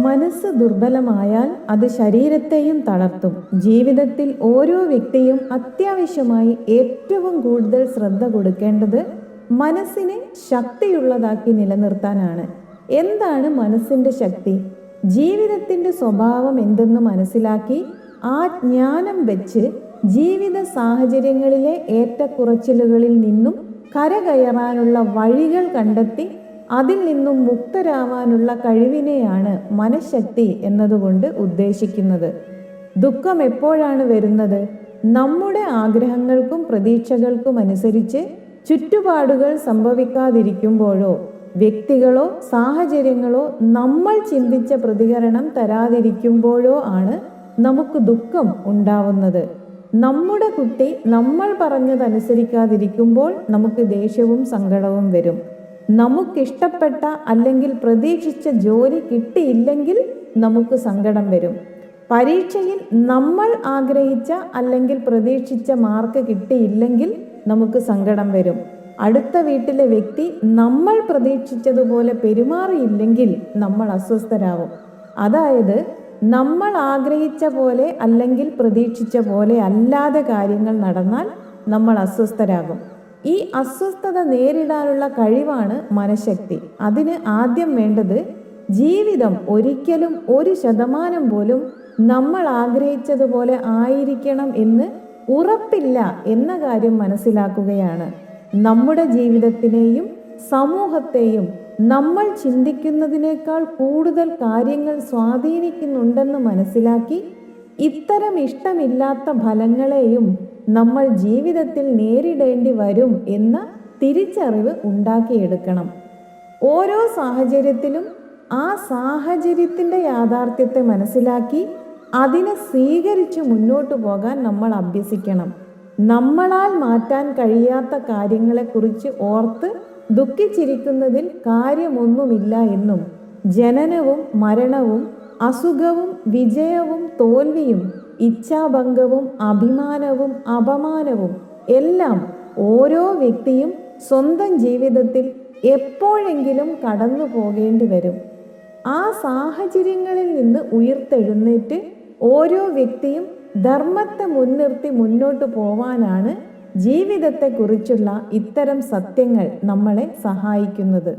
മനസ്സ് ദുർബലമായാൽ അത് ശരീരത്തെയും തളർത്തും. ജീവിതത്തിൽ ഓരോ വ്യക്തിയും അത്യാവശ്യമായി ഏറ്റവും കൂടുതൽ ശ്രദ്ധ കൊടുക്കേണ്ടത് മനസ്സിനെ ശക്തിയുള്ളതാക്കി നിലനിർത്താനാണ്. എന്താണ് മനസ്സിൻ്റെ ശക്തി? ജീവിതത്തിൻ്റെ സ്വഭാവം എന്തെന്ന് മനസ്സിലാക്കി ആ ജ്ഞാനം വെച്ച് ജീവിത സാഹചര്യങ്ങളിലെ ഏറ്റക്കുറച്ചിലുകളിൽ നിന്നും കരകയറാനുള്ള വഴികൾ കണ്ടെത്തി അതിൽ നിന്നും മുക്തരാവാനുള്ള കഴിവിനെയാണ് മനഃശക്തി എന്നതുകൊണ്ട് ഉദ്ദേശിക്കുന്നത്. ദുഃഖം എപ്പോഴാണ് വരുന്നത്? നമ്മുടെ ആഗ്രഹങ്ങൾക്കും പ്രതീക്ഷകൾക്കും അനുസരിച്ച് ചുറ്റുപാടുകൾ സംഭവിക്കാതിരിക്കുമ്പോഴോ വ്യക്തികളോ സാഹചര്യങ്ങളോ നമ്മൾ ചിന്തിച്ച പ്രതികരണം തരാതിരിക്കുമ്പോഴോ ആണ് നമുക്ക് ദുഃഖം ഉണ്ടാവുന്നത്. നമ്മുടെ കുട്ടി നമ്മൾ പറഞ്ഞതനുസരിക്കാതിരിക്കുമ്പോൾ നമുക്ക് ദേഷ്യവും സങ്കടവും വരും. നമുക്കിഷ്ടപ്പെട്ട അല്ലെങ്കിൽ പ്രതീക്ഷിച്ച ജോലി കിട്ടിയില്ലെങ്കിൽ നമുക്ക് സങ്കടം വരും. പരീക്ഷയിൽ നമ്മൾ ആഗ്രഹിച്ച അല്ലെങ്കിൽ പ്രതീക്ഷിച്ച മാർക്ക് കിട്ടിയില്ലെങ്കിൽ നമുക്ക് സങ്കടം വരും. അടുത്ത വീട്ടിലെ വ്യക്തി നമ്മൾ പ്രതീക്ഷിച്ചതുപോലെ പെരുമാറിയില്ലെങ്കിൽ നമ്മൾ അസ്വസ്ഥരാകും. അതായത് നമ്മൾ ആഗ്രഹിച്ച പോലെ അല്ലെങ്കിൽ പ്രതീക്ഷിച്ച പോലെ അല്ലാതെ കാര്യങ്ങൾ നടന്നാൽ നമ്മൾ അസ്വസ്ഥരാകും. ഈ അസ്വസ്ഥത നേരിടാനുള്ള കഴിവാണ് മനഃശക്തി. അതിന് ആദ്യം വേണ്ടത് ജീവിതം ഒരിക്കലും 1% പോലും നമ്മൾ ആഗ്രഹിച്ചതുപോലെ ആയിരിക്കണം എന്ന് ഉറപ്പില്ല എന്ന കാര്യം മനസ്സിലാക്കുകയാണ്. നമ്മുടെ ജീവിതത്തിനെയും സമൂഹത്തെയും നമ്മൾ ചിന്തിക്കുന്നതിനേക്കാൾ കൂടുതൽ കാര്യങ്ങൾ സ്വാധീനിക്കുന്നുണ്ടെന്ന് മനസ്സിലാക്കി ഇത്തരം ഇഷ്ടമില്ലാത്ത ഫലങ്ങളെയും നമ്മൾ ജീവിതത്തിൽ നേരിടേണ്ടി വരും എന്ന തിരിച്ചറിവ് ഉണ്ടാക്കിയെടുക്കണം. ഓരോ സാഹചര്യത്തിലും ആ സാഹചര്യത്തിൻ്റെ യാഥാർത്ഥ്യത്തെ മനസ്സിലാക്കി അതിനെ സ്വീകരിച്ച് മുന്നോട്ട് പോകാൻ നമ്മൾ അഭ്യസിക്കണം. നമ്മളാൽ മാറ്റാൻ കഴിയാത്ത കാര്യങ്ങളെക്കുറിച്ച് ഓർത്ത് ദുഃഖിച്ചിരിക്കുന്നതിൽ കാര്യമൊന്നുമില്ല എന്നും ജനനവും മരണവും അസുഖവും വിജയവും തോൽവിയും ഇച്ഛാഭംഗവും അഭിമാനവും അപമാനവും എല്ലാം ഓരോ വ്യക്തിയും സ്വന്തം ജീവിതത്തിൽ എപ്പോഴെങ്കിലും കടന്നു പോകേണ്ടി വരും. ആ സാഹചര്യങ്ങളിൽ നിന്ന് ഉയർത്തെഴുന്നേറ്റ് ഓരോ വ്യക്തിയും ധർമ്മത്തെ മുൻനിർത്തി മുന്നോട്ട് പോവാനാണ് ജീവിതത്തെക്കുറിച്ചുള്ള ഇത്തരം സത്യങ്ങൾ നമ്മളെ സഹായിക്കുന്നത്.